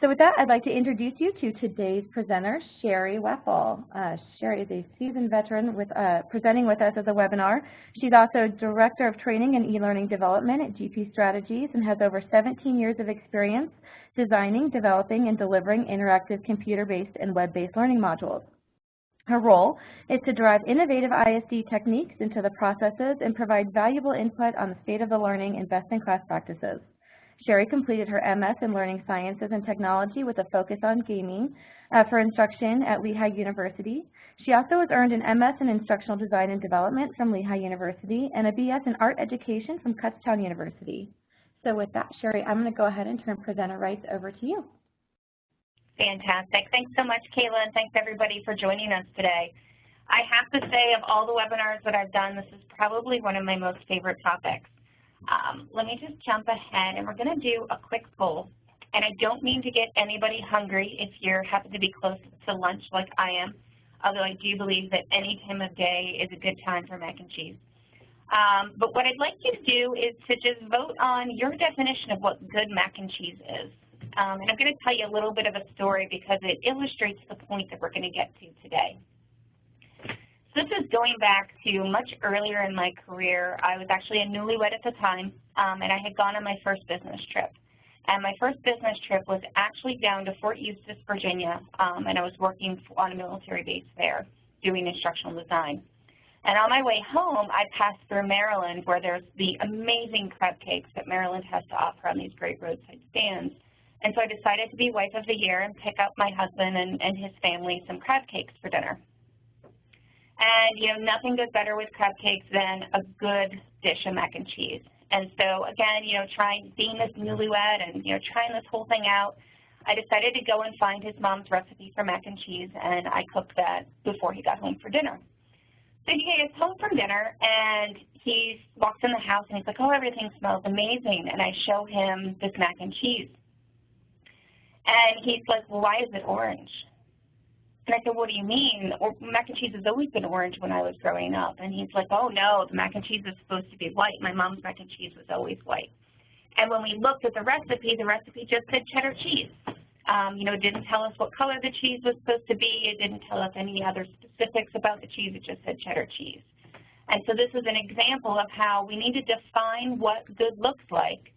So with that, I'd like to introduce you to today's presenter, Sheri Weffel. Sheri is a seasoned veteran presenting with us as a webinar. She's also Director of Training and E-Learning Development at GP Strategies and has over 17 years of experience designing, developing, and delivering interactive computer-based and web-based learning modules. Her role is to drive innovative ISD techniques into the processes and provide valuable input on the state of the learning and best-in-class practices. Sheri completed her MS in Learning Sciences and Technology with a focus on gaming for instruction at Lehigh University. She also has earned an MS in Instructional Design and Development from Lehigh University and a BS in Art Education from Kutztown University. So with that, Sheri, I'm going to go ahead and turn presenter rights over to you. Fantastic. Thanks so much, Kayla, and thanks everybody for joining us today. I have to say, of all the webinars that I've done, this is probably one of my most favorite topics. Let me just jump ahead, and we're going to do a quick poll. And I don't mean to get anybody hungry if you happen to be close to lunch like I am, although I do believe that any time of day is a good time for mac and cheese. But what I'd like you to do is to just vote on your definition of what good mac and cheese is. And I'm going to tell you a little bit of a story because it illustrates the point that we're going to get to today. So this is going back to much earlier in my career. I was actually a newlywed at the time, and I had gone on my first business trip. And my first business trip was actually down to Fort Eustis, Virginia, and I was working on a military base there doing instructional design. And on my way home, I passed through Maryland, where there's the amazing crab cakes that Maryland has to offer on these great roadside stands. And so I decided to be wife of the year and pick up my husband and his family some crab cakes for dinner. And, you know, nothing goes better with crab cakes than a good dish of mac and cheese. And so, again, you know, being this newlywed and, you know, trying this whole thing out, I decided to go and find his mom's recipe for mac and cheese, and I cooked that before he got home for dinner. So he gets home from dinner, and he walks in the house, and he's like, oh, everything smells amazing. And I show him this mac and cheese. And he's like, well, why is it orange? And I said, what do you mean? Mac and cheese has always been orange when I was growing up. And he's like, oh, no, the mac and cheese is supposed to be white. My mom's mac and cheese was always white. And when we looked at the recipe just said cheddar cheese. You know, it didn't tell us what color the cheese was supposed to be. It didn't tell us any other specifics about the cheese. It just said cheddar cheese. And so this is an example of how we need to define what good looks like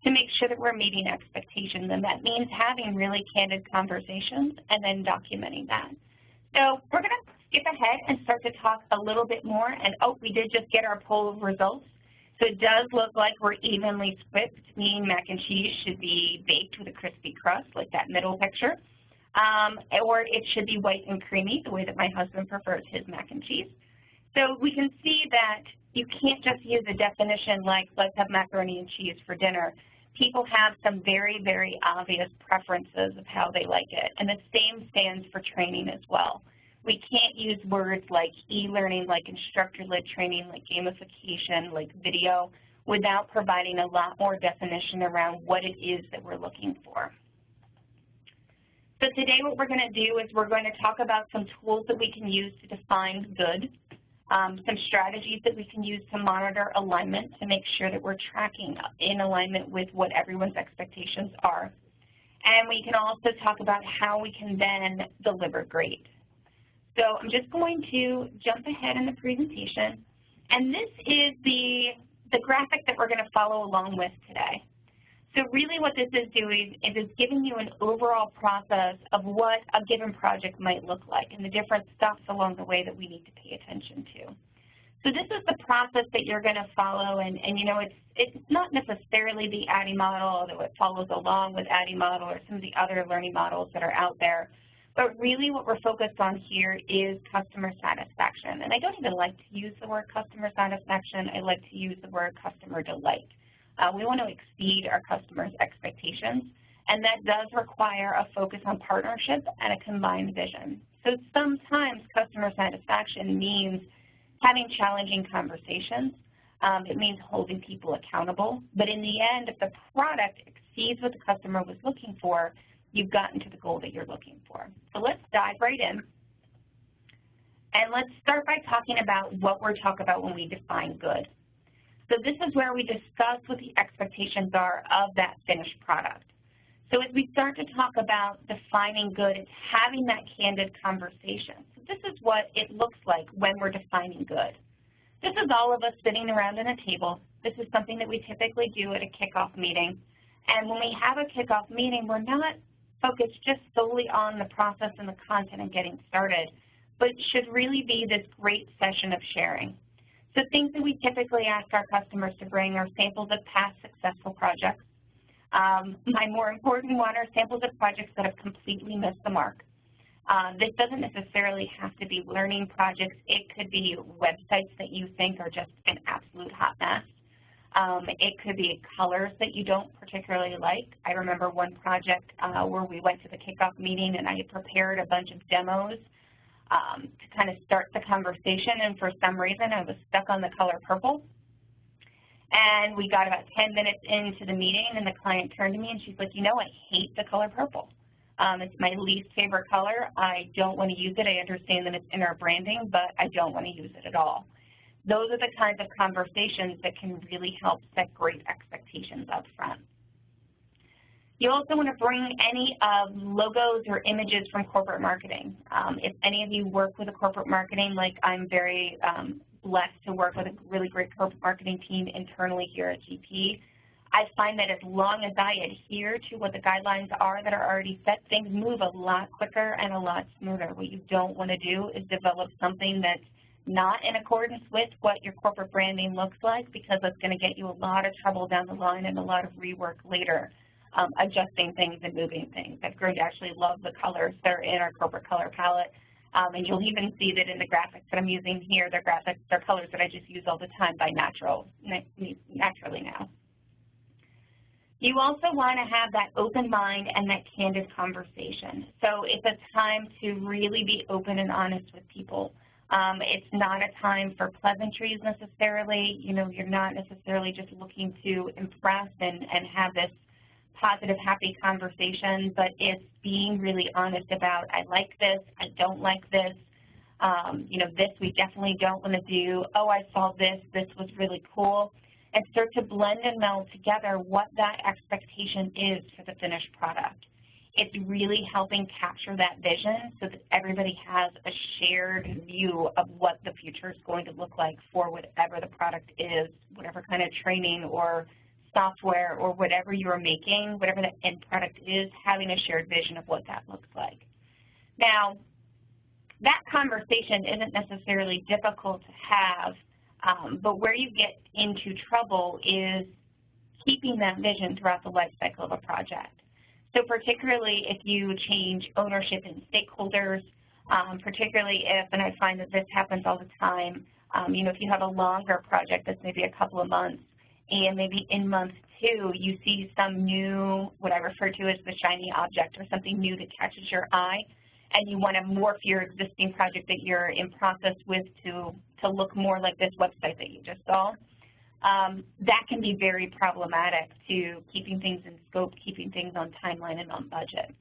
to make sure that we're meeting expectations, and that means having really candid conversations and then documenting that. So we're going to skip ahead and start to talk a little bit more, and oh, we did just get our poll results. So it does look like we're evenly split, meaning mac and cheese should be baked with a crispy crust, like that middle picture, or it should be white and creamy, the way that my husband prefers his mac and cheese. So we can see that you can't just use a definition like, let's have macaroni and cheese for dinner. People have some very, very obvious preferences of how they like it, and the same stands for training as well. We can't use words like e-learning, like instructor-led training, like gamification, like video, without providing a lot more definition around what it is that we're looking for. So today what we're going to do is we're going to talk about some tools that we can use to define good, some strategies that we can use to monitor alignment to make sure that we're tracking in alignment with what everyone's expectations are. And we can also talk about how we can then deliver great. So I'm just going to jump ahead in the presentation, and this is the graphic that we're going to follow along with today. So really what this is doing is it's giving you an overall process of what a given project might look like and the different steps along the way that we need to pay attention to. So this is the process that you're going to follow, and you know, it's not necessarily the ADDIE model, although it follows along with ADDIE model or some of the other learning models that are out there. But really what we're focused on here is customer satisfaction. And I don't even like to use the word customer satisfaction. I like to use the word customer delight. We want to exceed our customers' expectations, and that does require a focus on partnership and a combined vision. So sometimes customer satisfaction means having challenging conversations. It means holding people accountable. But in the end, if the product exceeds what the customer was looking for, you've gotten to the goal that you're looking for. So let's dive right in. And let's start by talking about what we're talking about when we define good. So this is where we discuss what the expectations are of that finished product. So as we start to talk about defining good, it's having that candid conversation. So this is what it looks like when we're defining good. This is all of us sitting around at a table. This is something that we typically do at a kickoff meeting. And when we have a kickoff meeting, we're not focused just solely on the process and the content and getting started, but it should really be this great session of sharing. So things that we typically ask our customers to bring are samples of past successful projects. My more important one are samples of projects that have completely missed the mark. This doesn't necessarily have to be learning projects. It could be websites that you think are just an absolute hot mess. It could be colors that you don't particularly like. I remember one project where we went to the kickoff meeting and I had prepared a bunch of demos to kind of start the conversation, and for some reason I was stuck on the color purple. And we got about 10 minutes into the meeting and the client turned to me and she's like, you know, I hate the color purple. It's my least favorite color. I don't want to use it. I understand that it's in our branding, but I don't want to use it at all. Those are the kinds of conversations that can really help set great expectations up front. You also want to bring any logos or images from corporate marketing. If any of you work with a corporate marketing, like I'm very blessed to work with a really great corporate marketing team internally here at GP, I find that as long as I adhere to what the guidelines are that are already set, things move a lot quicker and a lot smoother. What you don't want to do is develop something that's not in accordance with what your corporate branding looks like, because that's going to get you a lot of trouble down the line and a lot of rework later, adjusting things and moving things. I've grown to actually love the colors that are in our corporate color palette, and you'll even see that in the graphics that I'm using here, they're colors that I just use all the time by naturally now. You also want to have that open mind and that candid conversation. So it's a time to really be open and honest with people. It's not a time for pleasantries necessarily. You know, you're not necessarily just looking to impress and have this positive, happy conversation, but it's being really honest about, I like this, I don't like this, you know, this we definitely don't want to do, oh, I saw this, this was really cool, and start to blend and meld together what that expectation is for the finished product. It's really helping capture that vision so that everybody has a shared view of what the future is going to look like for whatever the product is, whatever kind of training or software or whatever you're making, whatever the end product is, having a shared vision of what that looks like. Now, that conversation isn't necessarily difficult to have, but where you get into trouble is keeping that vision throughout the life cycle of a project. So particularly if you change ownership and stakeholders, particularly if, and I find that this happens all the time, you know, if you have a longer project that's maybe a couple of months, and maybe in month 2 you see some new, what I refer to as the shiny object, or something new that catches your eye, and you want to morph your existing project that you're in process with to look more like this website that you just saw. That can be very problematic to keeping things in scope, keeping things on timeline and on budget.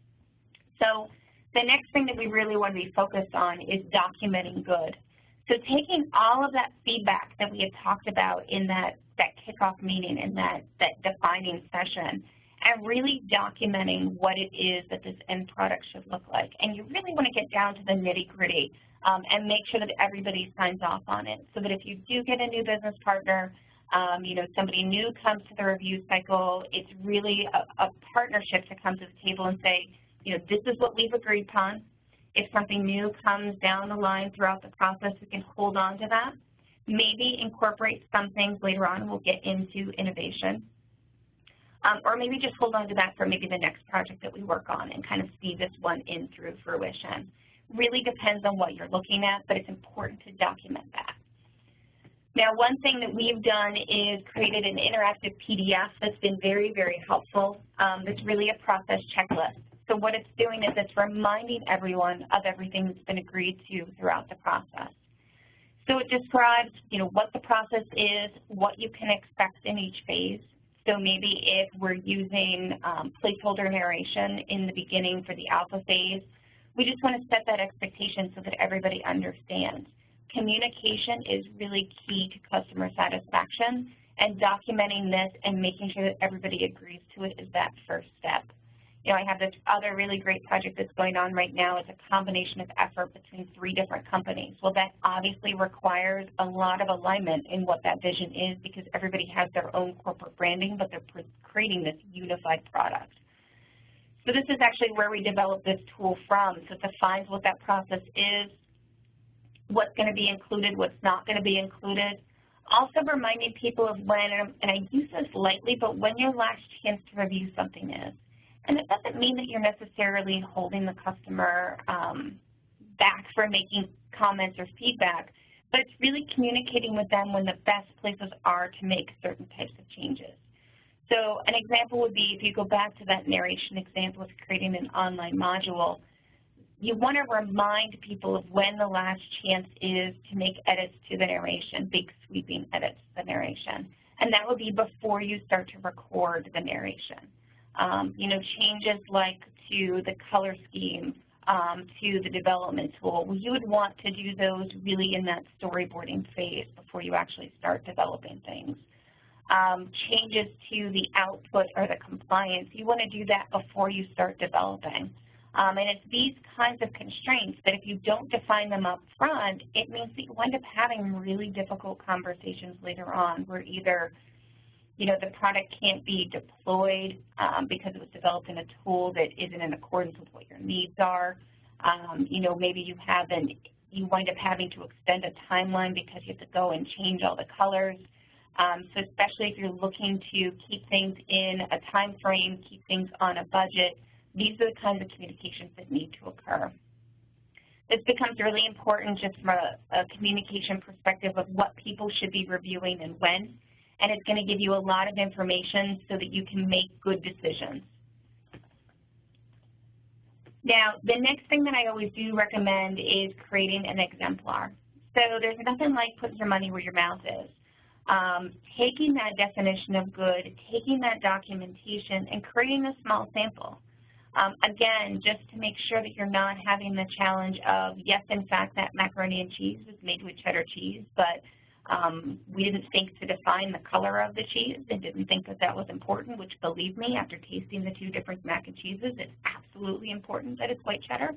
So the next thing that we really want to be focused on is documenting good. So taking all of that feedback that we had talked about in that kickoff meeting and that defining session, and really documenting what it is that this end product should look like. And you really want to get down to the nitty-gritty and make sure that everybody signs off on it, so that if you do get a new business partner, you know, somebody new comes to the review cycle, it's really a partnership to come to the table and say, you know, this is what we've agreed upon. If something new comes down the line throughout the process, we can hold on to that. Maybe incorporate some things later on. We'll get into innovation. Or maybe just hold on to that for maybe the next project that we work on and kind of see this one in through fruition. Really depends on what you're looking at, but it's important to document that. Now, one thing that we've done is created an interactive PDF that's been very, very helpful. It's really a process checklist. So what it's doing is it's reminding everyone of everything that's been agreed to throughout the process. So it describes, you know, what the process is, what you can expect in each phase. So maybe if we're using placeholder narration in the beginning for the alpha phase, we just want to set that expectation so that everybody understands. Communication is really key to customer satisfaction, and documenting this and making sure that everybody agrees to it is that first step. I have this other really great project that's going on right now. It's a combination of effort between 3 different companies. Well, that obviously requires a lot of alignment in what that vision is because everybody has their own corporate branding, but they're creating this unified product. So this is actually where we developed this tool from. So it defines what that process is, what's going to be included, what's not going to be included. Also reminding people of when, and I use this lightly, but when your last chance to review something is. And it doesn't mean that you're necessarily holding the customer back for making comments or feedback, but it's really communicating with them when the best places are to make certain types of changes. So an example would be if you go back to that narration example of creating an online module, you want to remind people of when the last chance is to make edits to the narration, big sweeping edits to the narration. And that would be before you start to record the narration. Changes like to the color scheme, to the development tool, well, you would want to do those really in that storyboarding phase before you actually start developing things. Changes to the output or the compliance, you want to do that before you start developing. And it's these kinds of constraints that if you don't define them up front, it means that you wind up having really difficult conversations later on where either the product can't be deployed because it was developed in a tool that isn't in accordance with what your needs are. Maybe you wind up having to extend a timeline because you have to go and change all the colors. So especially if you're looking to keep things in a time frame, keep things on a budget, these are the kinds of communications that need to occur. This becomes really important just from a communication perspective of what people should be reviewing and when, and it's going to give you a lot of information so that you can make good decisions. Now, the next thing that I always do recommend is creating an exemplar. So there's nothing like putting your money where your mouth is. Taking that definition of good, taking that documentation, and creating a small sample. Again, just to make sure that you're not having the challenge of, yes, in fact, that macaroni and cheese was made with cheddar cheese, but we didn't think to define the color of the cheese and didn't think that that was important, which, believe me, after tasting the 2 different mac and cheeses, it's absolutely important that it's white cheddar.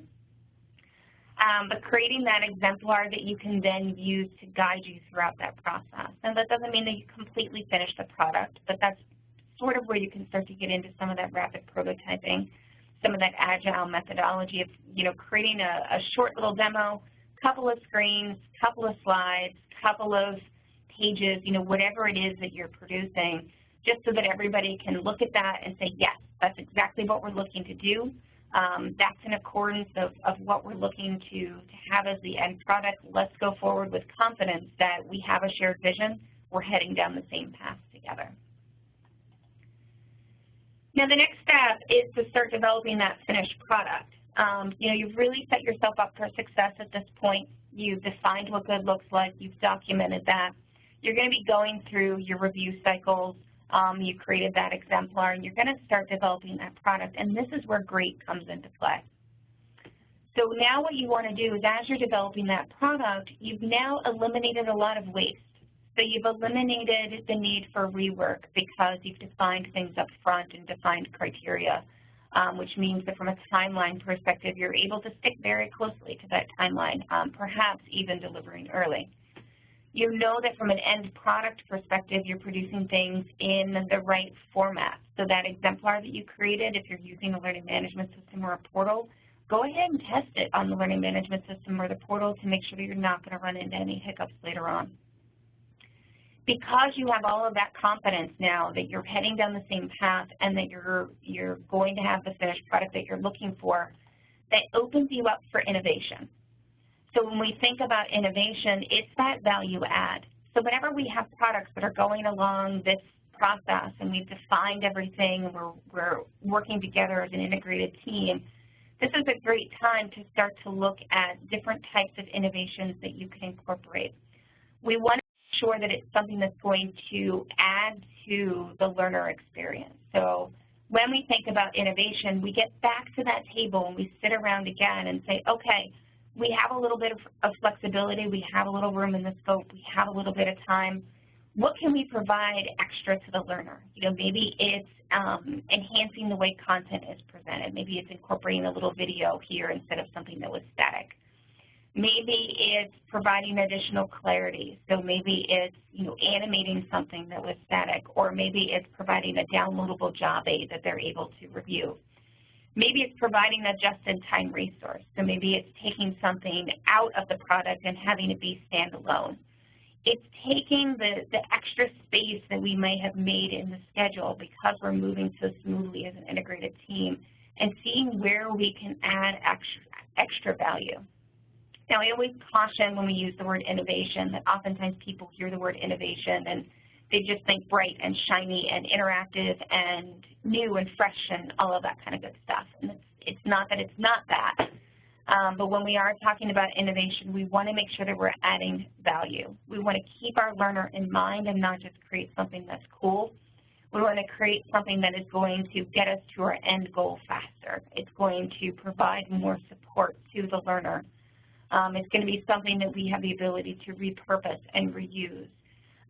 But creating that exemplar that you can then use to guide you throughout that process. And that doesn't mean that you completely finish the product, but that's sort of where you can start to get into some of that rapid prototyping, some of that agile methodology of, creating a short little demo, couple of screens, couple of slides, couple of pages, whatever it is that you're producing, just so that everybody can look at that and say, yes, that's exactly what we're looking to do. That's in accordance of what we're looking to have as the end product. Let's go forward with confidence that we have a shared vision. We're heading down the same path together. Now, the next step is to start developing that finished product. You've really set yourself up for success at this point. You've defined what good looks like. You've documented that. You're going to be going through your review cycles. You created that exemplar, and you're going to start developing that product. And this is where great comes into play. So now what you want to do is, as you're developing that product, you've now eliminated a lot of waste. So you've eliminated the need for rework because you've defined things up front and defined criteria, which means that from a timeline perspective, you're able to stick very closely to that timeline, perhaps even delivering early. You know that from an end product perspective, you're producing things in the right format. So that exemplar that you created, if you're using a learning management system or a portal, go ahead and test it on the learning management system or the portal to make sure that you're not going to run into any hiccups later on. Because you have all of that confidence now that you're heading down the same path and that you're going to have the finished product that you're looking for, that opens you up for innovation. So when we think about innovation, it's that value add. So whenever we have products that are going along this process and we've defined everything and we're working together as an integrated team, this is a great time to start to look at different types of innovations that you can incorporate. We want to make sure that it's something that's going to add to the learner experience. So when we think about innovation, we get back to that table and we sit around again and say, okay, we have a little bit of flexibility, we have a little room in the scope, we have a little bit of time. what can we provide extra to the learner? You know, maybe it's enhancing the way content is presented. Maybe it's incorporating a little video here instead of something that was static. Maybe it's providing additional clarity. So maybe it's, you know, animating something that was static, or maybe it's providing a downloadable job aid that they're able to review. Maybe it's providing a just-in-time resource. So maybe it's taking something out of the product and having it be standalone. It's taking the extra space that we might have made in the schedule because we're moving so smoothly as an integrated team and seeing where we can add extra value. Now, I always caution when we use the word innovation that oftentimes people hear the word innovation and they just think bright and shiny and interactive and new and fresh and all of that kind of good stuff. And it's not that it's not that. But when we are talking about innovation, we want to make sure that we're adding value. We want to keep our learner in mind and not just create something that's cool. We want to create something that is going to get us to our end goal faster. It's going to provide more support to the learner. It's going to be something that we have the ability to repurpose and reuse.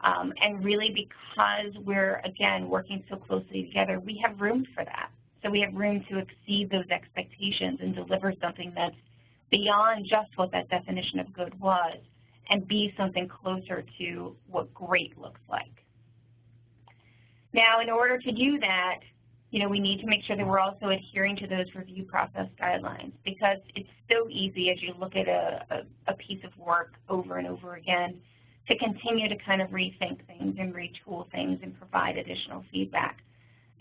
And really, because we're, again, working so closely together, we have room for that. So we have room to exceed those expectations and deliver something that's beyond just what that definition of good was and be something closer to what great looks like. Now, in order to do that, you know, we need to make sure that we're also adhering to those review process guidelines, because it's so easy as you look at a piece of work over and over again to continue to kind of rethink things and retool things and provide additional feedback.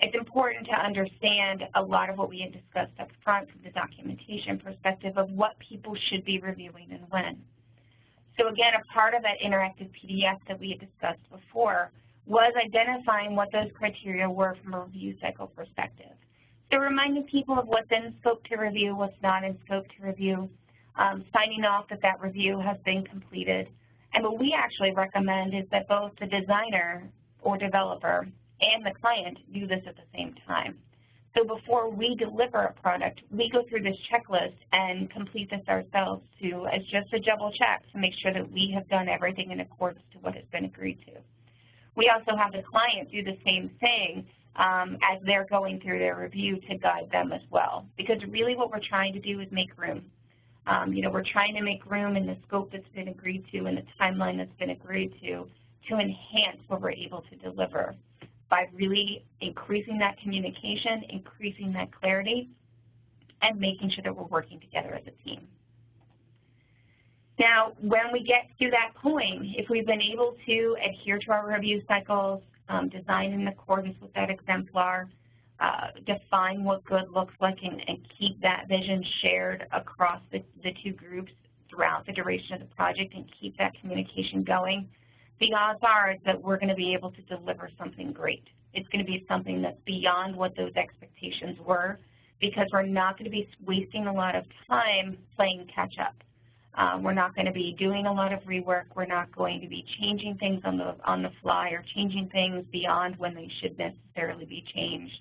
It's important to understand a lot of what we had discussed up front from the documentation perspective of what people should be reviewing and when. So again, a part of that interactive PDF that we had discussed before was identifying what those criteria were from a review cycle perspective. So reminding people of what's in scope to review, what's not in scope to review, signing off that that review has been completed. And what we actually recommend is that both the designer or developer and the client do this at the same time. So before we deliver a product, we go through this checklist and complete this ourselves as just a double check to make sure that we have done everything in accordance to what has been agreed to. We also have the client do the same thing as they're going through their review to guide them as well, because really what we're trying to do is make room. You know, we're trying to make room in the scope that's been agreed to and the timeline that's been agreed to enhance what we're able to deliver by really increasing that communication, increasing that clarity, and making sure that we're working together as a team. Now, when we get to that point, if we've been able to adhere to our review cycles, design in accordance with that exemplar, define what good looks like, and keep that vision shared across the two groups throughout the duration of the project and keep that communication going, the odds are that we're going to be able to deliver something great. It's going to be something that's beyond what those expectations were, because we're not going to be wasting a lot of time playing catch-up. We're not going to be doing a lot of rework. We're not going to be changing things on the fly or changing things beyond when they should necessarily be changed.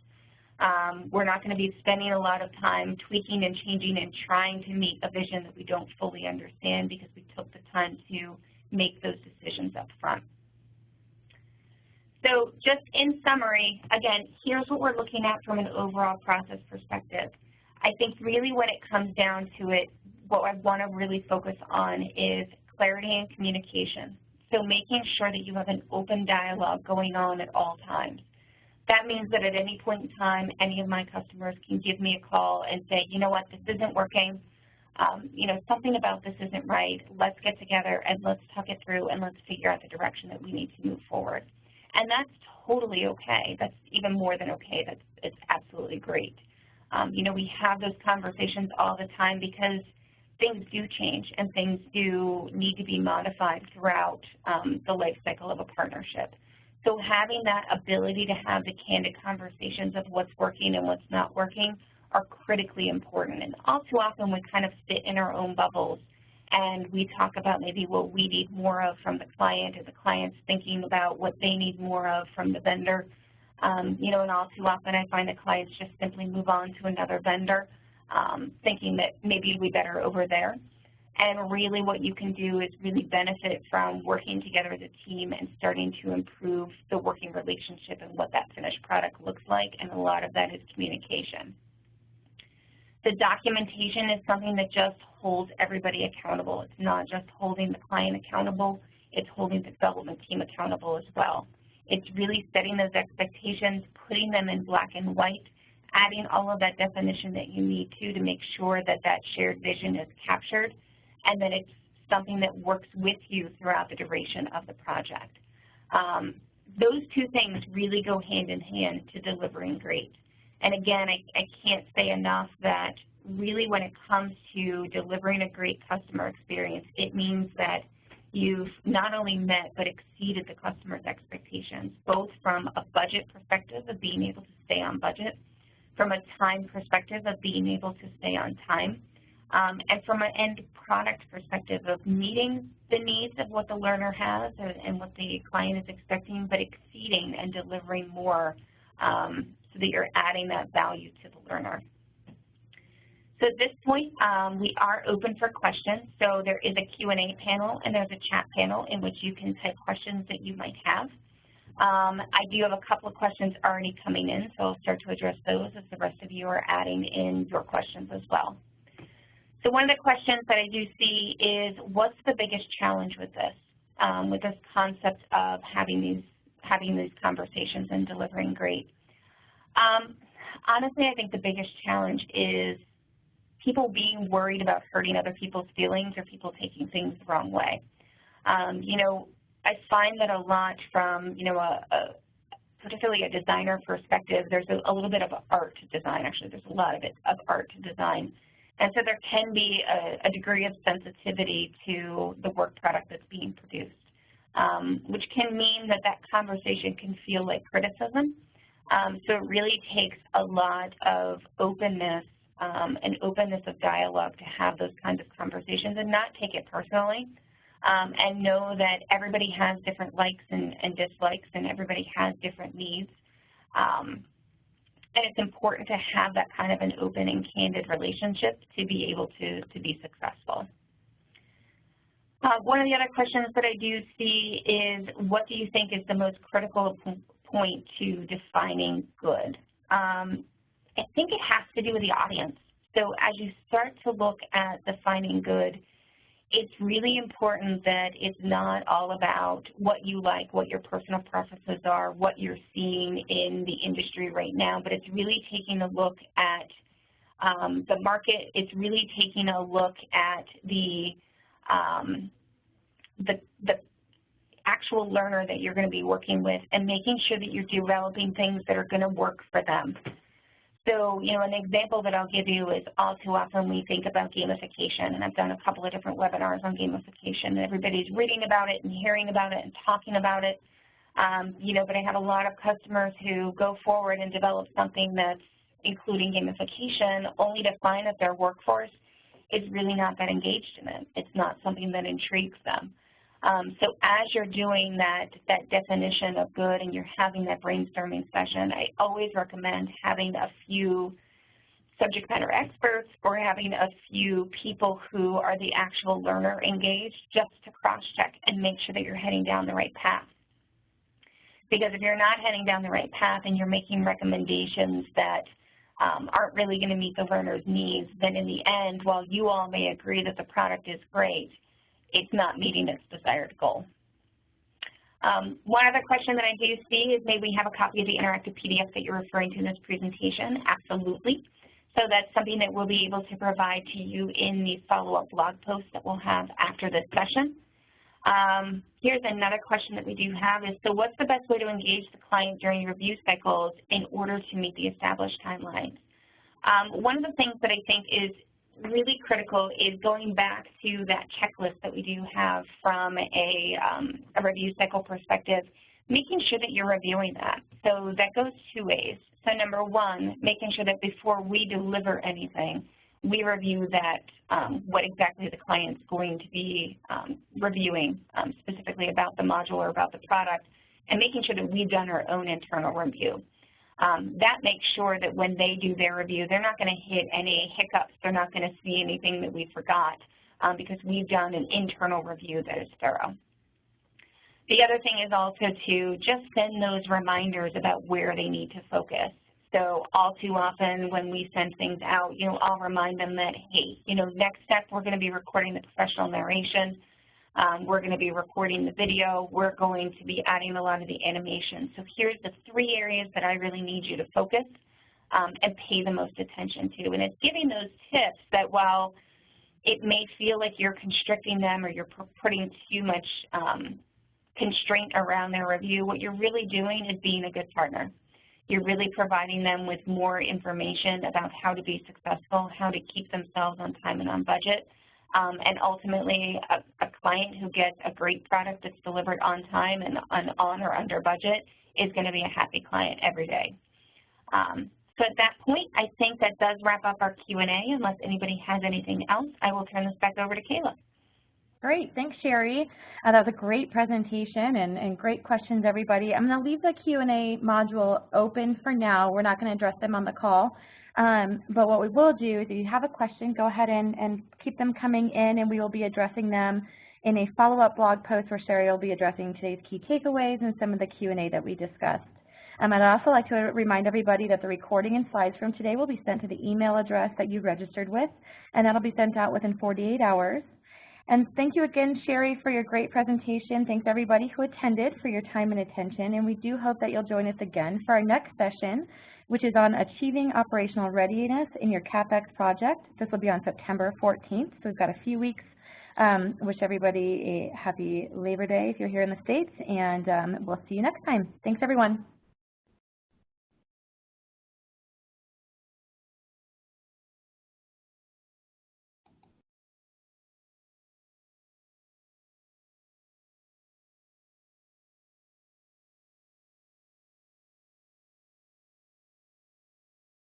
We're not going to be spending a lot of time tweaking and changing and trying to meet a vision that we don't fully understand because we took the time to make those decisions up front. So just in summary, again, here's what we're looking at from an overall process perspective. I think really when it comes down to it, what I want to really focus on is clarity and communication. So making sure that you have an open dialogue going on at all times. That means that at any point in time, any of my customers can give me a call and say, you know what, this isn't working. You know, something about this isn't right. Let's get together and let's talk it through and let's figure out the direction that we need to move forward. And that's totally okay. That's even more than okay. It's absolutely great. You know, we have those conversations all the time because things do change and things do need to be modified throughout the life cycle of a partnership. So having that ability to have the candid conversations of what's working and what's not working are critically important. And all too often we kind of sit in our own bubbles and we talk about maybe what we need more of from the client, or the client's thinking about what they need more of from the vendor. You know, and all too often I find that clients just simply move on to another vendor, thinking that maybe it'll be better over there. And really what you can do is really benefit from working together as a team and starting to improve the working relationship and what that finished product looks like, and a lot of that is communication. The documentation is something that just holds everybody accountable. It's not just holding the client accountable, it's holding the development team accountable as well. It's really setting those expectations, putting them in black and white, adding all of that definition that you need to make sure that that shared vision is captured, and that it's something that works with you throughout the duration of the project. Those two things really go hand in hand to delivering great. And again, I can't say enough that really when it comes to delivering a great customer experience, it means that you've not only met but exceeded the customer's expectations, both from a budget perspective of being able to stay on budget, from a time perspective of being able to stay on time, and from an end product perspective of meeting the needs of what the learner has and what the client is expecting, but exceeding and delivering more so that you're adding that value to the learner. So at this point, we are open for questions. So there is a Q&A panel and there's a chat panel in which you can type questions that you might have. I do have a couple of questions already coming in, so I'll start to address those as the rest of you are adding in your questions as well. So one of the questions that I do see is, what's the biggest challenge with this concept of having these conversations and delivering great? Honestly, I think the biggest challenge is people being worried about hurting other people's feelings or people taking things the wrong way. You know, I find that a lot from, you know, particularly a designer perspective, there's a little bit of art to design. Actually, there's a lot of it of art to design. And so there can be a degree of sensitivity to the work product that's being produced, which can mean that that conversation can feel like criticism. So it really takes a lot of openness and openness of dialogue to have those kinds of conversations and not take it personally, and know that everybody has different likes and dislikes, and everybody has different needs. And it's important to have that kind of an open and candid relationship to be able to be successful. One of the other questions that I do see is, what do you think is the most critical point to defining good? I think it has to do with the audience. So as you start to look at defining good, it's really important that it's not all about what you like, what your personal preferences are, what you're seeing in the industry right now, but it's really taking a look at the market. It's really taking a look at the actual learner that you're going to be working with and making sure that you're developing things that are going to work for them. So, you know, an example that I'll give you is all too often we think about gamification, and I've done a couple of different webinars on gamification, and everybody's reading about it and hearing about it and talking about it, you know, but I have a lot of customers who go forward and develop something that's including gamification only to find that their workforce is really not that engaged in it. It's not something that intrigues them. So as you're doing that definition of good and you're having that brainstorming session, I always recommend having a few subject matter experts or having a few people who are the actual learner engaged just to cross-check and make sure that you're heading down the right path. Because if you're not heading down the right path and you're making recommendations that aren't really going to meet the learner's needs, then in the end, while you all may agree that the product is great, it's not meeting its desired goal. One other question that I do see is, may we have a copy of the interactive PDF that you're referring to in this presentation? Absolutely. So that's something that we'll be able to provide to you in the follow-up blog post that we'll have after this session. Here's another question that we do have is, so what's the best way to engage the client during review cycles in order to meet the established timelines? One of the things that I think is really critical is going back to that checklist that we do have from a review cycle perspective, making sure that you're reviewing that. So that goes two ways. So number one, making sure that before we deliver anything, we review that, what exactly the client's going to be reviewing, specifically about the module or about the product, and making sure that we've done our own internal review. That makes sure that when they do their review, they're not going to hit any hiccups. They're not going to see anything that we forgot. because we've done an internal review that is thorough. The other thing is also to just send those reminders about where they need to focus. So all too often when we send things out, I'll remind them that, hey, next step we're going to be recording the professional narration. We're going to be recording the video. We're going to be adding a lot of the animation. So here's the 3 areas that I really need you to focus and pay the most attention to. And it's giving those tips that while it may feel like you're constricting them or you're putting too much constraint around their review, what you're really doing is being a good partner. You're really providing them with more information about how to be successful, how to keep themselves on time and on budget, and ultimately a client who gets a great product that's delivered on time and on or under budget is going to be a happy client every day. So at that point, I think that does wrap up our Q&A. Unless anybody has anything else, I will turn this back over to Kayla. Great, thanks, Sheri. That was a great presentation and great questions, everybody. I'm going to leave the Q&A module open for now. We're not going to address them on the call. But what we will do is if you have a question, go ahead and keep them coming in, and we will be addressing them in a follow-up blog post where Sheri will be addressing today's key takeaways and some of the Q&A that we discussed. I'd also like to remind everybody that the recording and slides from today will be sent to the email address that you registered with, and that'll be sent out within 48 hours. And thank you again, Sheri, for your great presentation. Thanks everybody who attended for your time and attention, and we do hope that you'll join us again for our next session, which is on achieving operational readiness in your CapEx project. This will be on September 14th, so we've got a few weeks. Wish everybody a happy Labor Day if you're here in the States, and we'll see you next time. Thanks, everyone.